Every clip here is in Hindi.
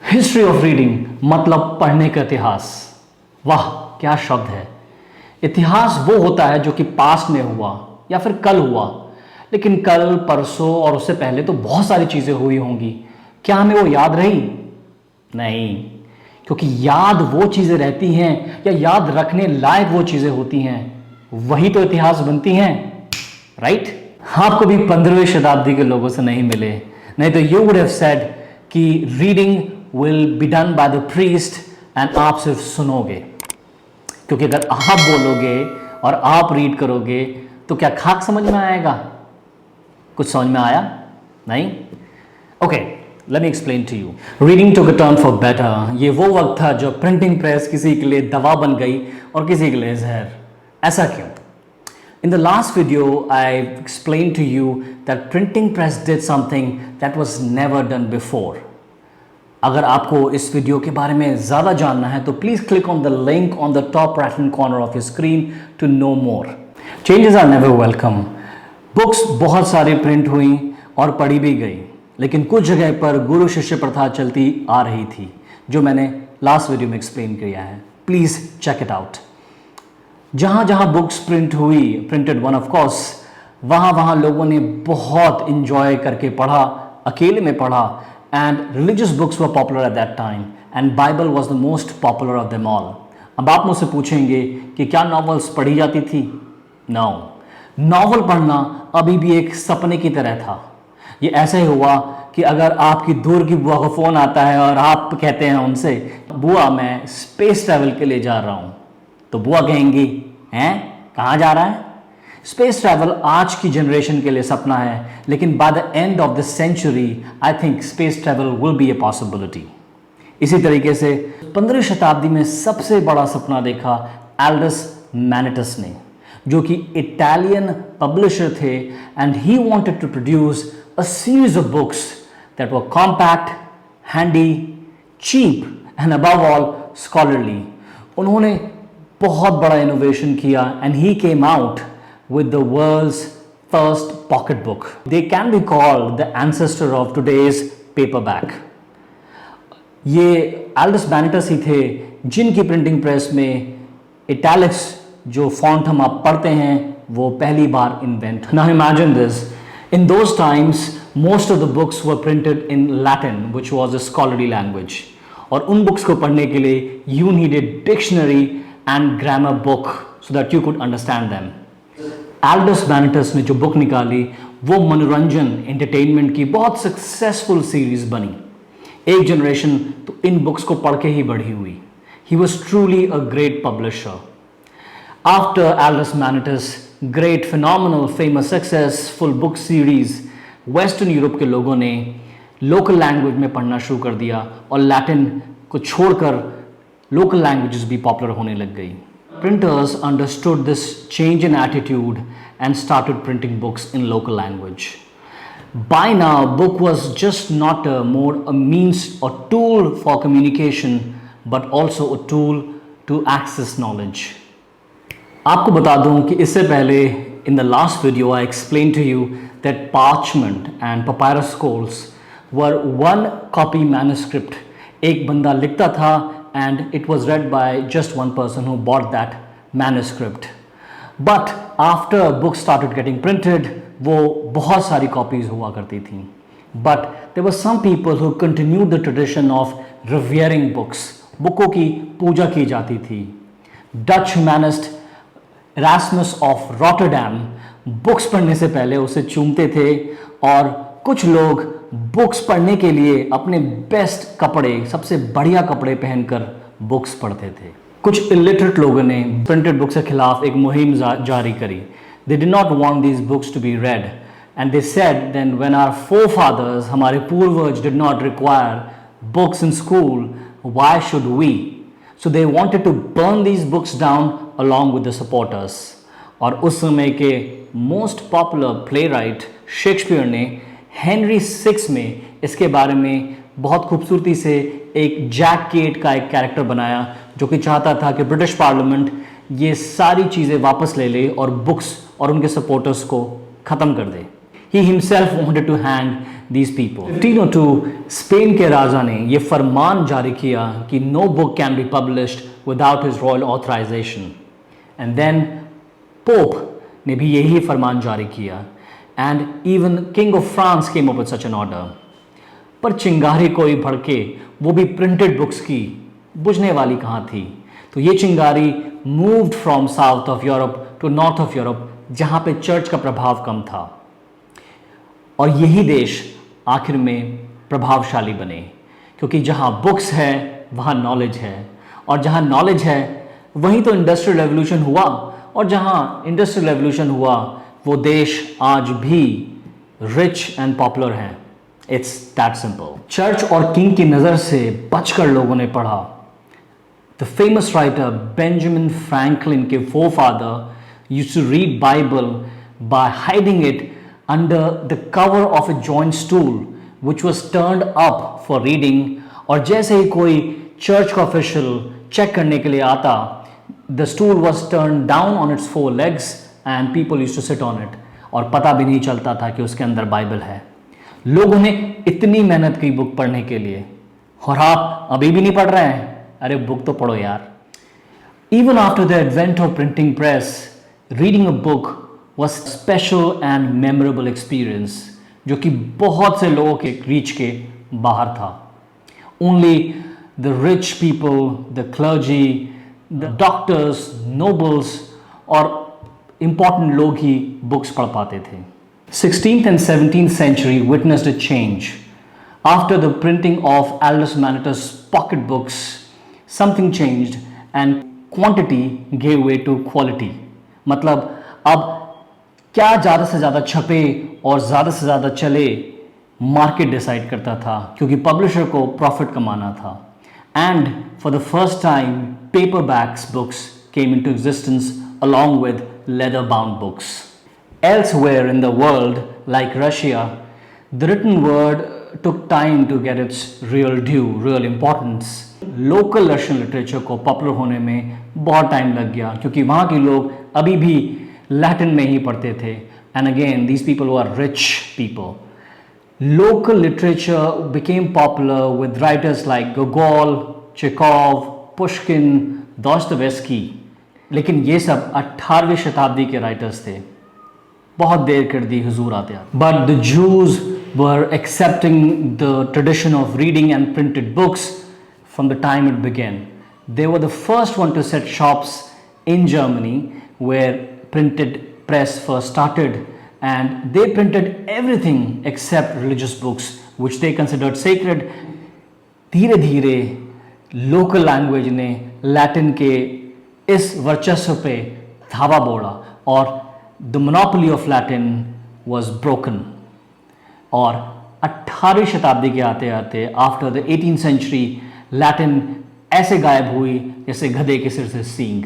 हिस्ट्री ऑफ रीडिंग मतलब पढ़ने का इतिहास। वाह क्या शब्द है। इतिहास वो होता है जो कि पास्ट में हुआ या फिर कल हुआ, लेकिन कल परसों और उससे पहले तो बहुत सारी चीजें हुई होंगी। क्या हमें वो याद रही? नहीं, क्योंकि याद वो चीजें रहती हैं या याद रखने लायक वो चीजें होती हैं, वही तो इतिहास बनती हैं, राइट? आपको भी 15वीं शताब्दी के लोगों से नहीं मिले, नहीं तो यू वुड हैव सेड कि reading will be done by the priest and आप सिर्फ सुनोगे। क्योंकि अगर आप बोलोगे और आप रीड करोगे तो क्या खाक समझ में आएगा? कुछ समझ में आया? नहीं? Okay, let me explain to you. Reading took a turn for better. ये वो वक्त था जब प्रिंटिंग प्रेस किसी के लिए दवा बन गई और किसी के लिए जहर। ऐसा क्यों? In the last video, I explained to you that printing press did something that was never done before. अगर आपको इस वीडियो के बारे में ज़्यादा जानना है तो please click on the link on the top right hand corner of your screen to know more. Changes are never welcome. Books बहुत सारी प्रिंट हुई और पढ़ी भी गई, लेकिन कुछ जगह पर गुरु शिष्य प्रथा चलती आ रही थी, जो मैंने लास्ट वीडियो में एक्सप्लेन किया है। Please check it out. जहाँ जहाँ बुक्स प्रिंट हुई, प्रिंटेड वन ऑफ कोर्स, वहाँ लोगों ने बहुत इंजॉय करके पढ़ा, अकेले में पढ़ा, and religious books were popular at that time and Bible was the most popular of them all. अब आप मुझसे पूछेंगे कि क्या नॉवेल्स पढ़ी जाती थी? नो, नॉवल पढ़ना अभी भी एक सपने की तरह था। ये ऐसे ही हुआ कि अगर आपकी दूर की बुआ को फ़ोन आता है और आप कहते हैं उनसे, बुआ मैं स्पेस ट्रैवल के लिए जा रहा हूँ, तो बुआ कहेंगी, हैं कहाँ जा रहा है? स्पेस ट्रैवल आज की जनरेशन के लिए सपना है, लेकिन by the end of the century I think space travel will be a possibility. इसी तरीके से 15वीं शताब्दी में सबसे बड़ा सपना देखा एल्डस मैनेटस ने, जो कि इटालियन पब्लिशर थे, and he wanted to produce a series of books that were compact, handy, cheap and above all scholarly. उन्होंने बहुत बड़ा इनोवेशन किया and he came out with the world's first pocketbook. They can be called the ancestor of today's paperback. ये एल्डस मैनेटस ही थे जिनकी प्रिंटिंग प्रेस में इटैलिक्स जो फॉन्ट हम आप पढ़ते हैं वो पहली बार invent. Now imagine this. In those times, most of the books were printed in Latin, which was a scholarly language. और उन बुक्स को पढ़ने के लिए you needed dictionary and grammar book so that you could understand them. Aldus Manutius ने जो बुक निकाली वो मनोरंजन, एंटरटेनमेंट की बहुत सक्सेसफुल सीरीज बनी। एक जनरेशन तो इन बुक्स को पढ़ के ही बढ़ी हुई। He was truly a great publisher. After Aldus Manutius great phenomenal famous successful book series, western Europe के लोगों ने लोकल लैंग्वेज में पढ़ना शुरू कर दिया और लैटिन को छोड़कर लोकल लैंग्वेजेस भी पॉपुलर होने लग गई। Printers understood this change in attitude and started printing books in local language. By now, book was just not a means or tool for communication, but also a tool to access knowledge. आपको बता दूं कि इससे पहले in the last video I explained to you that parchment and papyrus scrolls were one copy manuscript. एक बंदा लिखता था and it was read by just one person who bought that manuscript. But after books started getting printed, वो बहुत सारी copies हुआ करती थी. But there were some people who continued the tradition of revering books. बुकों की पूजा की जाती थी. Dutch humanist Erasmus of Rotterdam books पढ़ने से पहले उसे चूमते थे, और कुछ लोग बुक्स पढ़ने के लिए अपने बेस्ट कपड़े, सबसे बढ़िया कपड़े पहनकर बुक्स पढ़ते थे। कुछ इलिटरेट लोगों ने प्रिंटेड बुक्स के खिलाफ एक मुहिम जारी करी। They did not want these books to be read and they said then when our forefathers, हमारे पूर्वज, did not require books in school, why should we? So they wanted to burn these books down along with the supporters. और उस समय के most popular playwright Shakespeare ने हेनरी 6 में इसके बारे में बहुत खूबसूरती से एक जैक केट का एक कैरेक्टर बनाया, जो कि चाहता था कि ब्रिटिश पार्लियामेंट ये सारी चीज़ें वापस ले ले और बुक्स और उनके सपोर्टर्स को ख़त्म कर दे। He himself wanted to hang these people. 1502 Spain के राजा ने ये फरमान जारी किया कि no book can be published without his royal authorization. And then Pope ने भी यही फरमान जारी किया. And even King of France came up with such an order. पर चिंगारी कोई भड़के, वो भी प्रिंटेड बुक्स की, बुझने वाली कहाँ थी. तो ये चिंगारी moved from south of Europe to north of Europe, जहाँ पे चर्च का प्रभाव कम था. और यही देश आखिर में प्रभावशाली बने, क्योंकि जहाँ बुक्स है वहाँ नॉलेज है, और जहाँ नॉलेज है वहीं तो इंडस्ट्रियल रेवोल्यूशन हुआ, और जहाँ इंडस्ट्रियल रेवोल्यूशन हुआ वो देश आज भी रिच एंड पॉपुलर हैं. It's that simple. चर्च और किंग की नज़र से बचकर लोगों ने पढ़ा. The famous writer Benjamin Franklin के forefather used to read Bible by hiding it under the cover of a joint stool which was turned up for reading. और जैसे ही कोई चर्च का ऑफिशियल चेक करने के लिए आता, the stool was turned down on its four legs and people used to sit on it, और पता भी नहीं चलता था कि उसके अंदर बाइबल है. लोगों ने इतनी मेहनत की बुक पढ़ने के लिए, और आप अभी भी नहीं पढ़ रहे हैं? अरे बुक तो पढ़ो यार. Even after the advent of printing press, reading a book was special and memorable experience, जो कि बहुत से लोगों के रीच के बाहर था. Only the rich people, the clergy, the doctors, nobles और important लोग ही बुक्स पढ़ पाते थे. 16th and 17th century witnessed a change. After the printing of Aldous Manut's pocket books, something changed and quantity gave way to quality. मतलब अब क्या ज़्यादा से ज़्यादा छपे और ज़्यादा से ज़्यादा चले, मार्केट डिसाइड करता था, क्योंकि पब्लिशर को प्रॉफिट कमाना था. And for the first time paperbacks books came into existence along with leather bound books. Elsewhere in the world, like Russia, the written word took time to get its real due, real importance. Local Russian literature को पॉपुलर होने में बहुत टाइम लग गया, क्योंकि वहाँ के लोग अभी भी लैटिन में ही पढ़ते थे. And again these people were rich people. Local literature became popular with writers like Gogol, Chekhov, Pushkin, Dostoevsky. लेकिन ये सब 18वीं शताब्दी के राइटर्स थे. बहुत देर कर दी हुजूर आते आते. But the Jews were accepting the tradition of reading and printed books from the time it began. They were the first one to set shops in Germany where printed press first started, and they printed everything except religious books which they considered sacred. धीरे धीरे लोकल लैंग्वेज ने लैटिन के इस वर्चस्व पे धावा बोला, और the monopoly of Latin was broken. और 18वीं शताब्दी के आते आते after the 18th century Latin ऐसे गायब हुई जैसे गधे के सिर से सींग.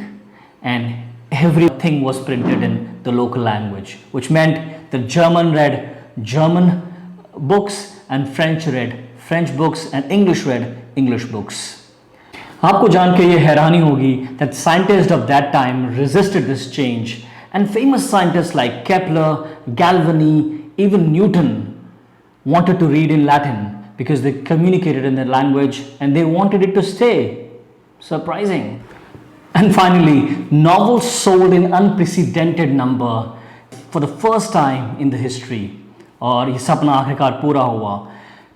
And everything was printed in the local language, which meant that German read German books and French read French books and English read English books. आपको जान के ये हैरानी होगी that scientists of that time resisted this change, and famous scientists like Kepler, Galvani, even Newton wanted to read in Latin because they communicated in their language and they wanted it to stay. Surprising. And finally, novels sold in unprecedented number for the first time in the history. और ये सपना आखिरकार पूरा हुआ.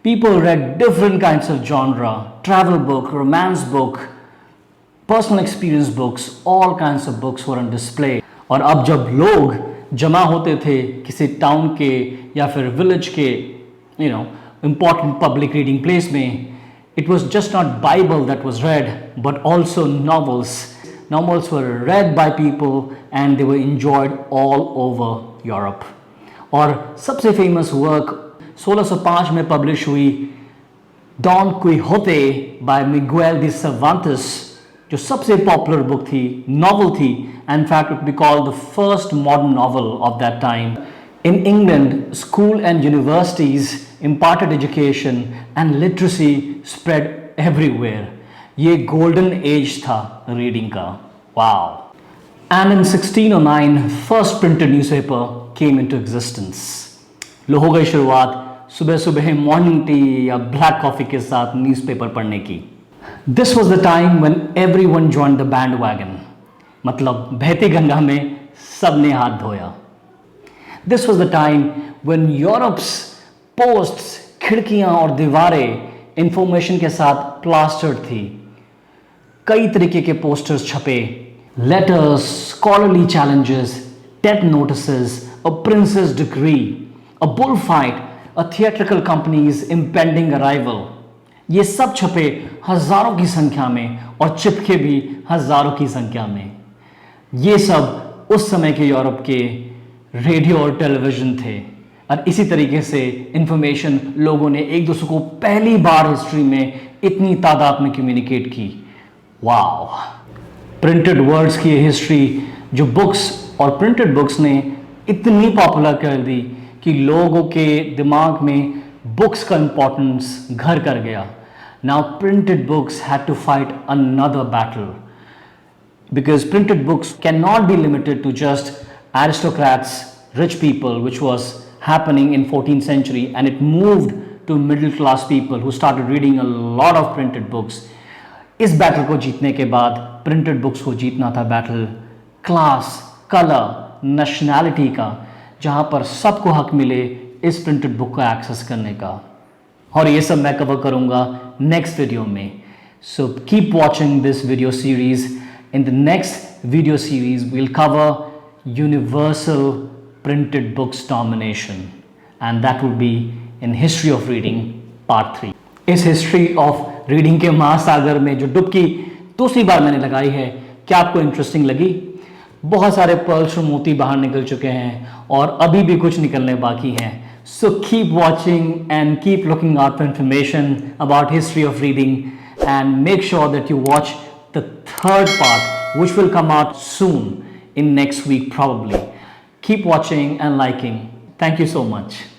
People read different kinds of genre, travel book, romance book, personal experience books, all kinds of books were on display. और अब जब लोग जमा होते थे किसी टाउन के या फिर विलेज के important public reading place में, it was just not Bible that was read, but also novels. Novels were read by people and they were enjoyed all over Europe. और सबसे famous work 1605 में publish हुई Don Quixote by Miguel de Cervantes, जो सबसे popular book थी, novel थी. In fact, it would be called the first modern novel of that time. In England, school and universities imparted education and literacy spread everywhere. ये golden age था reading का. Wow. And in 1609, first printed newspaper came into existence. लो हो गई शुरुआत सुबह सुबह मॉर्निंग टी या ब्लैक कॉफी के साथ न्यूज़पेपर पढ़ने की। This was the time when everyone joined the bandwagon, मतलब बहती गंगा में सबने हाथ धोया। This was the time when Europe's posts, खिड़कियां और दीवारें इंफॉर्मेशन के साथ प्लास्टर्ड थी। कई तरीके के पोस्टर्स छपे, letters, scholarly challenges, death notices, a princess degree, a bull fight, a theatrical companies impending arrival. ये सब छपे हजारों की संख्या में और चिपके भी हजारों की संख्या में। ये सब उस समय के यूरोप के रेडियो और टेलीविजन थे और इसी तरीके से इंफॉर्मेशन लोगों ने एक दूसरे को पहली बार हिस्ट्री में इतनी तादाद में कम्युनिकेट की। वाओ! प्रिंटेड वर्ड्स की हिस्ट्री जो बुक्स और प्रिंटेड बुक्स ने इतनी पॉपुलर कर दी कि लोगों के दिमाग में बुक्स का इंपॉर्टेंस घर कर गया। Now printed books had to fight another battle because printed books cannot be limited to just aristocrats, rich people, which was happening in 14th century, and it moved to middle class people who started reading a lot of printed books. इस बैटल को जीतने के बाद प्रिंटेड बुक्स को जीतना था बैटल क्लास, कलर, नेशनैलिटी का, जहां पर सबको हक मिले इस प्रिंटेड बुक का एक्सेस करने का। और ये सब मैं कवर करूंगा नेक्स्ट वीडियो में। So keep watching this video series. In the next video series, we'll cover universal printed books domination, and that will be in History of Reading Part 3. इस History of Reading के महासागर में जो डुबकी दूसरी बार मैंने लगाई है, क्या आपको इंटरेस्टिंग लगी? बहुत सारे पर्ल्स और मोती बाहर निकल चुके हैं और अभी भी कुछ निकलने बाकी हैं। So keep watching and keep looking out for information about History of Reading, and make sure that you watch the third part, which will come out soon in next week probably. Keep watching and liking. Thank you so much.